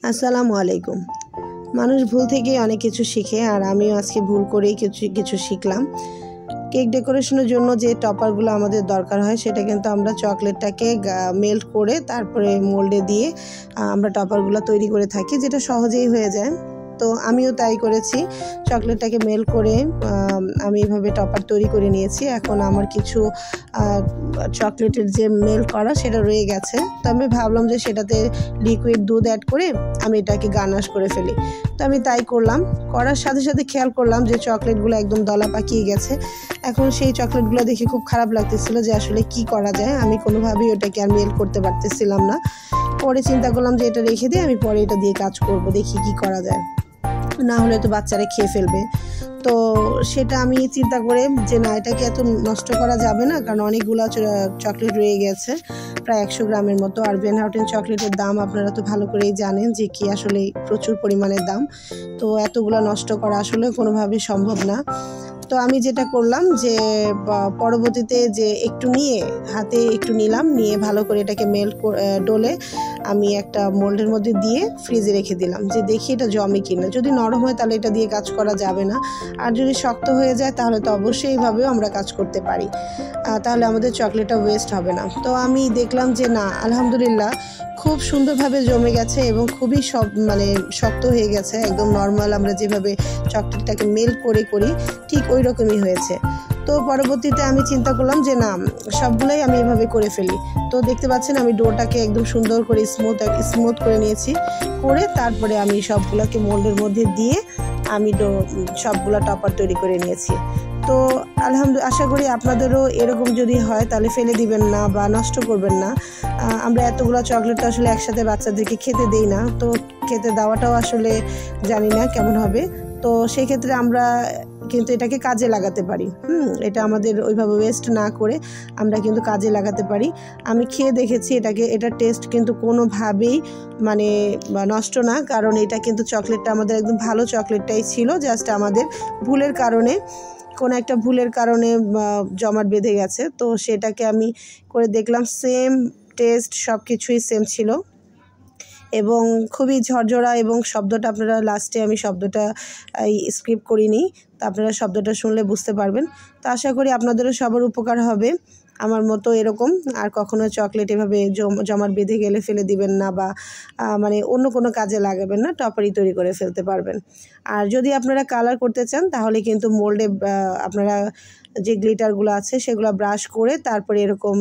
আসসালামু আলাইকুম। মানুষ ভুল থেকেই অনেক কিছু শিখে, আর আমিও আজকে ভুল করেই কিছু শিখলাম। কেক ডেকোরেশনের জন্য যে টপারগুলো আমাদের দরকার হয় সেটা কিন্তু আমরা চকলেটটাকে মেল্ট করে তারপরে মোল্ডে দিয়ে আমরা টপারগুলো তৈরি করে থাকি, যেটা সহজেই হয়ে যায়। তো আমিও তাই করেছি, চকলেটটাকে মেল্ট করে আমি এভাবে টপার তৈরি করে নিয়েছি। এখন আমার কিছু চকলেটের যে মেল্ট করা সেটা রয়ে গেছে, তো আমি ভাবলাম যে সেটাতে লিকুইড দুধ অ্যাড করে আমি এটাকে গার্নাশ করে ফেলি। তো আমি তাই করলাম। করার সাথে সাথে খেয়াল করলাম যে চকলেটগুলো একদম দলা পাকিয়ে গেছে। এখন সেই চকলেটগুলো দেখে খুব খারাপ লাগতেছিল যে আসলে কি করা যায়। আমি কোনোভাবেই ওটাকে আর মেল্ট করতে পারতেছিলাম না। পরে চিন্তা করলাম যে এটা রেখে দিয়ে আমি পরে এটা দিয়ে কাজ করব, দেখি কি করা যায়, না হলে তো বাচ্চারা খেয়ে ফেলবে। তো সেটা আমি চিন্তা করে যে না, এটাকে এত নষ্ট করা যাবে না, কারণ অনেকগুলো চকলেট রয়ে গেছে, প্রায় 100 গ্রামের মতো। আর ভ্যান হাউটেন চকলেটের দাম আপনারা তো ভালো করেই জানেন যে কি আসলে প্রচুর পরিমাণের দাম। তো এতগুলো নষ্ট করা আসলে কোনোভাবেই সম্ভব না। তো আমি যেটা করলাম যে পরবর্তীতে যে একটু নিয়ে হাতে একটু নিলাম, নিয়ে ভালো করে এটাকে মেল্ট ডলে আমি একটা মোল্ডের মধ্যে দিয়ে ফ্রিজে রেখে দিলাম, যে দেখি এটা জমে কিনা। যদি নরম হয় তাহলে এটা দিয়ে কাজ করা যাবে না, আর যদি শক্ত হয়ে যায় তাহলে তো অবশ্যই এইভাবেও আমরা কাজ করতে পারি, তাহলে আমাদের চকলেটটা ওয়েস্ট হবে না। তো আমি দেখলাম যে না, আলহামদুলিল্লাহ খুব সুন্দরভাবে জমে গেছে এবং খুবই শক্ত হয়ে গেছে, একদম নর্মাল আমরা যেভাবে চকলেটটাকে মেল্ট করি ঠিক ওই রকমই হয়েছে। তো পরবর্তীতে আমি চিন্তা করলাম যে না, সবগুলোই আমি এভাবে করে ফেলি। তো দেখতে পাচ্ছেন আমি ডোটাকে একদম সুন্দর করে স্মুথ করে নিয়েছি, করে তারপরে আমি সবগুলোকে মোল্ডের মধ্যে দিয়ে আমি সবগুলো টপার তৈরি করে নিয়েছি। তো আলহামদুলিল্লাহ, আশা করি আপনাদেরও এরকম যদি হয় তাহলে ফেলে দিবেন না বা নষ্ট করবেন না। আমরা এতগুলো চকলেট আসলে একসাথে বাচ্চাদেরকে খেতে দেই না, তো খেতে দেওয়াটাও আসলে জানি না কেমন হবে। তো সেই ক্ষেত্রে আমরা কিন্তু এটাকে কাজে লাগাতে পারি। এটা আমাদের ওইভাবে ওয়েস্ট না করে আমরা কিন্তু কাজে লাগাতে পারি। আমি খেয়ে দেখেছি, এটার টেস্ট কিন্তু কোনোভাবেই নষ্ট না, কারণ এটা কিন্তু চকলেটটা আমাদের একদম ভালো চকলেটটাই ছিল, জাস্ট আমাদের কোনো একটা ভুলের কারণে জমাট বেঁধে গেছে। তো সেটাকে আমি করে দেখলাম, সেম টেস্ট সব কিছুই সেম ছিল এবং খুবই ঝরঝরা, এবং শব্দটা আপনারা লাস্টে আমি শব্দটা স্ক্রিপ্ট করিনি, তো আপনারা শব্দটা শুনলে বুঝতে পারবেন। তো আশা করি আপনাদেরও সবার উপকার হবে আমার মতো এরকম। আর কখনো চকলেট এভাবে জমাট বেঁধে গেলে ফেলে দিবেন না, বা অন্য কোনো কাজে লাগাবেন না, টপারই তৈরি করে ফেলতে পারবেন। আর যদি আপনারা কালার করতে চান তাহলে কিন্তু মোল্ডে আপনারা যে গ্লিটারগুলো আছে সেগুলো ব্রাশ করে তারপরে এরকম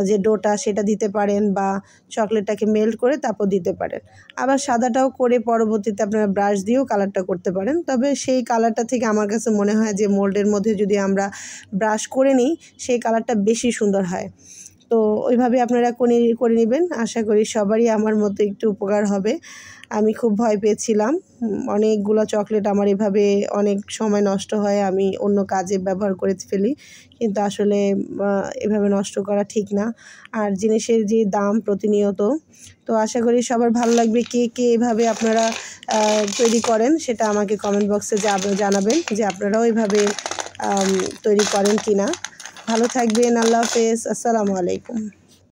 যে ডোটা সেটা দিতে পারেন, বা চকলেটটাকে মেল্ট করে তারপর দিতে পারেন। আবার সাদাটাও করে পরবর্তীতে আপনারা ব্রাশ দিয়েও কালারটা করতে পারেন। তবে সেই কালারটা থেকে আমার কাছে মনে হয় যে মোল্ডের মধ্যে যদি আমরা ব্রাশ করে নিই সেই কালারটা বেশি সুন্দর হয়। তো ওইভাবে আপনারা করে নেবেন। আশা করি সবারই আমার মতো একটু উপকার হবে। আমি খুব ভয় পেয়েছিলাম, অনেকগুলো চকলেট আমার এভাবে অনেক সময় নষ্ট হয়, আমি অন্য কাজে ব্যবহার করে ফেলি, কিন্তু আসলে এভাবে নষ্ট করা ঠিক না। আর জিনিসের যে দাম প্রতিনিয়ত, তো আশা করি সবার ভালো লাগবে। কে এভাবে আপনারা তৈরি করেন সেটা আমাকে কমেন্ট বক্সে জানাবেন যে আপনারাও এভাবে তৈরি করেন কিনা। ভালো থাকবেন। আল্লাহ হাফেজ। আসসালামু আলাইকুম।